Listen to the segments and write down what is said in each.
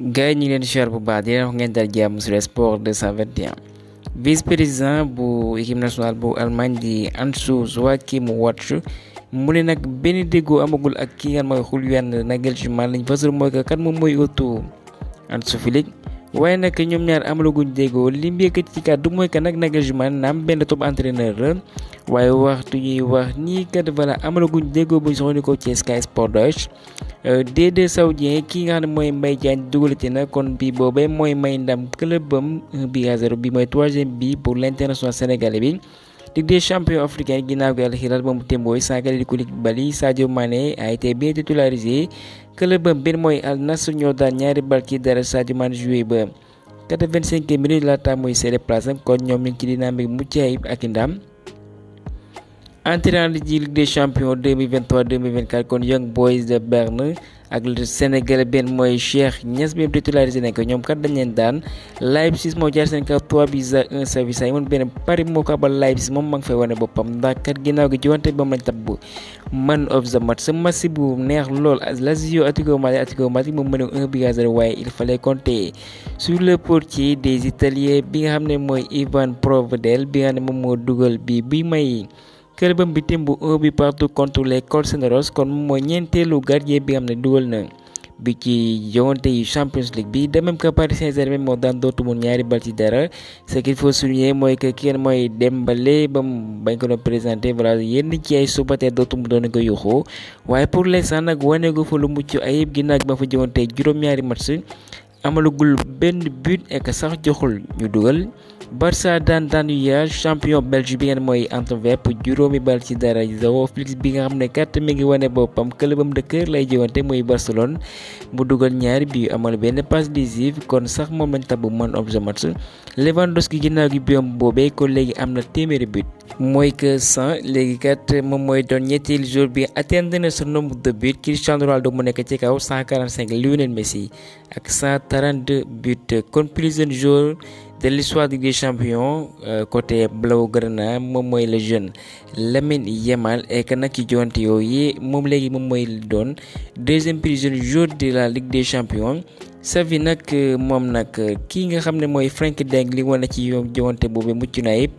gars yi ñu ngi leen di siyaar bu baax di leen wax ngeen dal jàmm sur Sport 221 vice président bu équipe nationale bu Allemagne di Hans-Joachim Watzke mu ne nag benn déggoo amagul ak ki nga mooy Julian Nagelsmann lañ fasal mooy que kan moom mooy ëttu Hansi Flick waaye nag ñoom ñaar amalaguñ déggoo li mu yëkkati ci kàddu mooy que nag Nagelsmann naam benn top entraîneur la waaye waxtu ñuy wax nii kat voilà amalaguñ déggoo buñ soxandikoo ci Sky Sport Deutsch D2 saoudien ki nga xam ne mooy Mbaye Diagne dugalati na kon bi boobee mooy may ndam clubam 1-0 bi mooy troisième bi pour l'international sénégalais bi Ligue des champions africains ginnaaw gi Al Hilal ba mu témbooy sans Kalidou Koulibaly Sadio Mané a été bien titularisé clubam bi mooy Al Nassr ñoo daan ñaari bal ci dara Sadio Mané joué ba 85e minute laata muy cédé place am kon ñoom ñu ngi ci dynamique mucc ayib ak ndam entrée ci Ligue des champions 2023-2024 kon Young Boys de Berne ak le Sénégal benn mooy Cheikh Niass bi titularisé nañ ko ñoom kat dañ leen daan Leipzig moo jaar seen kaw 3-1 service ay moon benn Paris moo ko abal Leipzig moom ma ngi fay wane boppam ndax kat ginnaaw gi jiwante ba mu lañ tabb man of the match sa match bu neex lool Lazio Atlético Madrid moom mëne 1-0 waaye il fallait compter sur le portier des Italiens bi nga xam ne mooy Ivan Provedel bi nga xam ne moom moo dugal bi may clubam bi tembu 1 bi partout contre les Colchoneros kon mooy ñeenteelu gardien bi nga xam ne dugal na bi ci joŋante yi Champions League bi de même que Paris Saint-Germain moo daan Dortmund ñaari bal ci dara ce qu'il faut souligner mooy que kenn mooy Dembélé ba mu bañ ko doon présenté voilà yenn ci ay supporters Dortmund doon ko yuuxu waaye pour l'instant nag wane gu fa lu mucc ayib ginnaaw gi ba fa joŋante juróom-ñaari match amalagul benn but ek sax joxul ñu dugal Barça daan yu yaay champion belge bi ngeen mooy Antwerp juróomi bal ci dara Joao Félix bi nga xam ne kat mi ngi wane boppam clubam de cœur lay jëwante muy Barcelone mu dugal ñaari bi amal benn passe décisive kon sax moom lañ tabb man of the match Lewandowski ginnaaw gi biom boobee kon léegi am na téeméeri but mooy que 100 léegi kat moom mooy doon ñetteelu jour bi atteindre na sa nombre de buts Cristiano Ronaldo mu nekk ci kaw 145 Lionel Messi ak 132 buts kon plus jeune joueur de l'histoire des champions côté Blaugrana moom mooy le jeune Lamine Yamal et que nag ci joŋante yooyu moom léegi moom mooy doon deuxième plus jeune joueur de la Ligue des champions Xavi nag moom nag kii nga xam ne mooy Frenkie de Jong li wane ci joŋante boobu mucc na ayib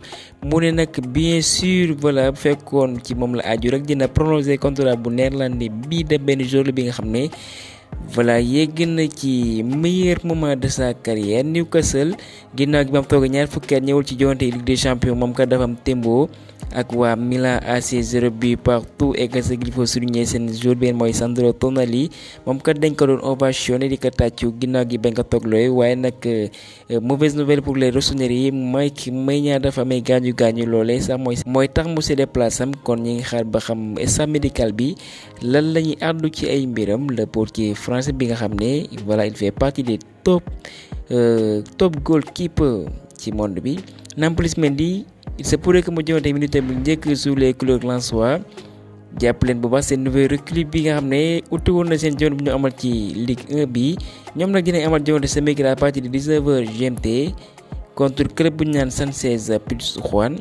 mu ne nag bien sûr voilà bu fekkoon ci moom la aju rek dina prolonger contrat bu néerlandais bii de benn joueur bi nga xam ne voilà yegg na ci meilleur moment de sa carrière Newcastle ginnaaw gi ba mu toog ñaar fukki at ñëwul ci joŋante Ligue des champions moom kat dafa am tembo ak waa Milan AC 0 but partout et que ce qu'il faut souligner seen joueur benn mooy Sandro Tonali moom kat dañ ko doon ovationné di ko tàccu ginnaaw gi bañ ko toog looy waaye nag mauvaise nouvelle pour les Rossoneri yi may ñaar dafa amee gaañu loolee sax mooy tax mu cédé place am kon ñi ngi xaar ba xam staff médical bi lan la ñuy àddu ci ay mbiram le portier français bi nga xam ne voilà il fait partie des top goalkeeper ci monde bi Nampalys Mendy il se pourrait que mu joŋante minute bu njëkk sous les couleurs lensois jàpp leen bu baax seen nouveau recrue bi nga xam ne uti woon na seen joŋante bu ñu amal ci Ligue 1 bi ñoom nag dinañ amal joŋante ce mercredi à partir de 19h GMT contre club bu ñu naan Sanchez Pizjuán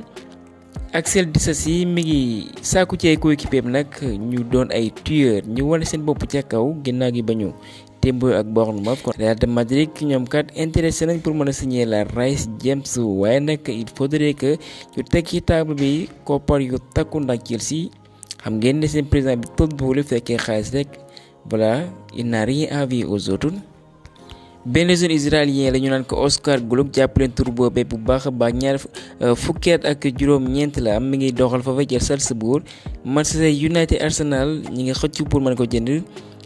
Axel Disasi mi ngi sàkku ci ay coéquipier nag ñu doon ay tueur ñu wane seen bopp ca kaw ginnaaw gi ba ñu Tembo ak Bournemouth kon Real de Madrid ñoom kat intéressé nañ pour mën a signer la Reece James waaye nag il faudrait que ñu teg ci table bi koppar yu takku ndax Chelsea xam ngeen ne seen président bi toog boole fekkee xaalis rek voilà il n'a rien à envier aux autres. benn jeune israélien la ñu naan ko Oscar Gluck jàppaleen tur boobee bu baax a baax ñaar fukki at ak juróom-ñeent la am mi ngi doxal fa ca Salzbourg Manchester United Arsenal ñi ngi xëcc pour mën ko jënd.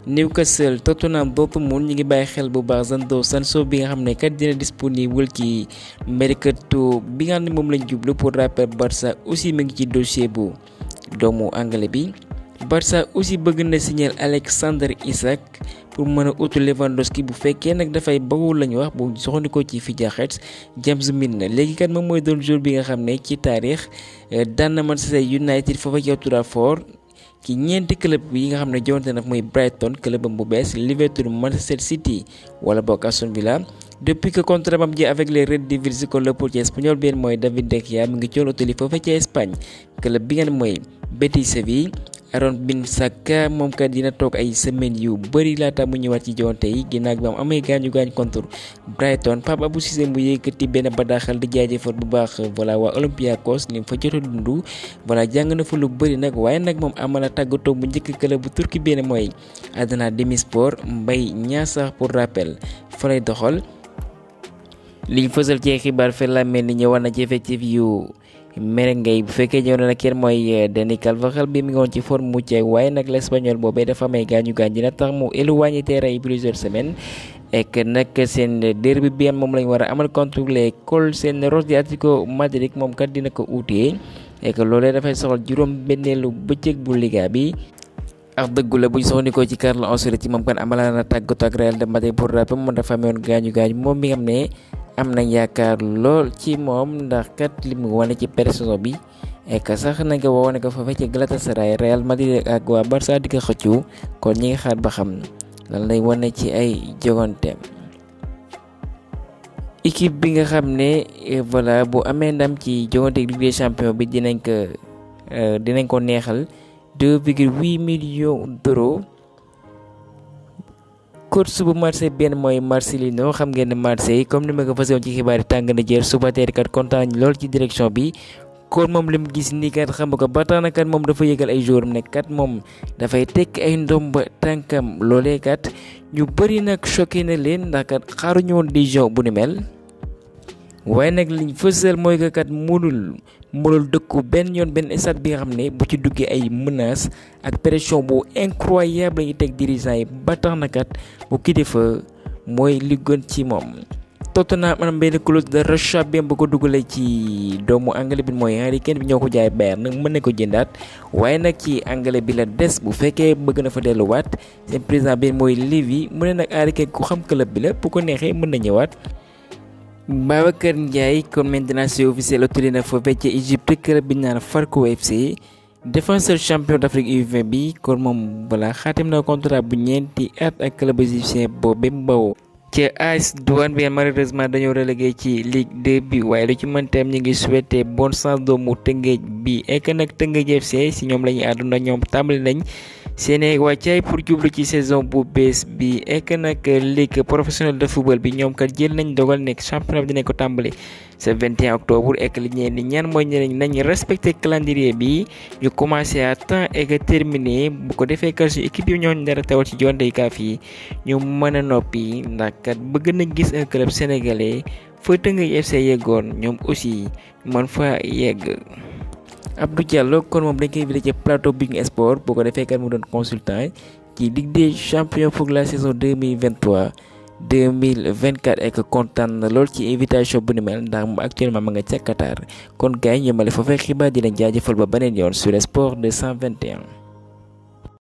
Newcastle Tottenham Dortmund ñi ngi bàyyi xel bu baax Jadon Sancho bi nga xam ne kat dina disponible ci mercato bi nga xam ne moom lañ jublu pour rappel Barça aussi mu ngi ci dossier bu doomu anglais bi Barça aussi bëgg na signer Alexander Isak pour mën a utu Lewandowski bu fekkee nag dafay bawul lañu wax bu soxandikoo ci Fijaxet James Milner léegi kat moom mooy doon jour bi nga xam ne ci taarix daan na Manchester United foofa ci Old Trafford ci ñeenti club yi nga xam ne joŋante na mooy Brighton clubam bu bees Liverpool Manchester City wala boog Aston Villa depuis que contrat bam ji avec les Red Devils kon le portier espagnol benn mooy David De Gea mi ngi coon utali foofa ci Espagne club bi ngeen mooy Betis Séville Aaron Wan-Bissaka moom kat dina toog ay semaines yu bëri laata mu ñëwaat ci joŋante yi ginnaaw bi am amee gaañu contre Brighton. Pape Abou Cissé mu yëkkati benn bataaxal di jaajëfal bu baax waa Olympiakos li mu fa jot a dund jàng na fa lu bëri nag waaye nag moom amal na tàggatoo bu njëkk club bu Turquie benn mooy Adana Demirspor. Mbaye Niang pour rappel fa lay doxal liñ fësal ci xibaar fe la mel ni ñëwaat na ci effectif yu merengue bu fekkee ñëw na nag kenn mooy Dani Carvajal bi mi ngi woon ci forme mucc ayib waaye nag l'Espagnol boobee dafa may gaañu dina tax mu éloigné terrain yi plusieurs semaines et que nag seen derby bi moom lañ war a amal contre les Colchoneros di Atlético Madrid moom kat dina ko uutee et que loolee dafay soxal juróom-benneelu bëccëg bu Liga bi. ak dëggu la bu ñu soxandikoo ci Carlo Ancelotti moom kan amala na tàggatoo ak Real de Madrid pour rappel moom dafa amoon gaañu moom mi nga xam ne am nañ yaakaar lool ci moom ndax kat li mu wane ci pré-saison bi et que sax nañ ko wane ko foofee ci Galatasaray Real Madrid ak waa Barça di ko xëccu kon ñi ngi xaar ba xam lan lay wane ci ay joganteem. équipe bi nga xam ne bu amee ndam ci jogante Ligue des Champions bi dinañ ko neexal 2,8 millions d'euros. coach bu Marseille benn mooy Marcelino xam ngeen ne Marseille comme ni ma ko fas ci xibaar yi tàng na jër suba teel kat kontaan lool ci direction bi kon moom li mu gis nii kat xam nga ko ba tax na kat moom dafa yëgal ay joueurs ne kat moom dafay tekki ay ndomba tànkam loolee kat ñu bëri nag choqué na leen ndax kat xaaruñu woon décision bu ni mel. waaye nag liñ fësal mooy que kat mënul dëkku benn yoon benn stade bi nga xam ne bu ci duggee ay menaces ak pression bu incroyable la ñuy teg dirigeants yi ba tax na kat bu kilifa mooy li gën ci moom. Tottenham am benn clause de rachat bi bu ko dugalee ci doomu anglais bi mooy Harry Kane bi ñoo ko jaay Bayern nag mën na ko jëndaat waaye nag ci anglais bi la des bu fekkee bëgg na fa delluwaat seen président bi mooy Levy mu ne nag Harry Kane ku xam club bi la bu ko neexee mën na ñëwaat. Babacar Ndiaye kon maintenant c'est officiel autorité na foofee ci Égypte club bi ñu naan Farco FC défenseur champion d'Afrique U20 bi kon moom xaatim na contrat bu ñeenti at ak club égyptien boobu Mbao ca AS Douanes bi malheureusement dañoo relégué ci Ligue 2 bi waaye lu ci mënteem ñu ngi souhaité bonne chance doomu Tëngéej bi ek nag Tëngéej FC si ñoom la ñuy àdduna ñoom tàmbali nañ seeni wàccaay pour jublu ci saison bu bees bi ek nag ligue professionnelle de football bi ñoom kat jël nañ dogal nekk championnat bi dinañ ko tàmbali ce 21 octobre ek li ñeen ni ñaan mooy ñeneen nañ respecté calendrier bi ñu commencé à temps et que terminé bu ko defee kat su équipe yi ñooñu dara tawal ci jonte kaaf yi ñu mën a noppi ndax kat bëgg nañ gis un club sénégalais fa Tëngéej FC yeggoon ñoom aussi mën fa yegg. Abdou Diallo kon moom dañ koy invité ci plateau Big Sport boo ko defee kat mu doon consultant ci Ligue des champions pour la saison 2023-2024 ak kontaan na lool ci invitation bu ni mel ndax mu actuellement ma nga ca Qatar kon gars yi ñëmale foofee xibaar di leen jaajëfal ba beneen yoon sur le sport 221.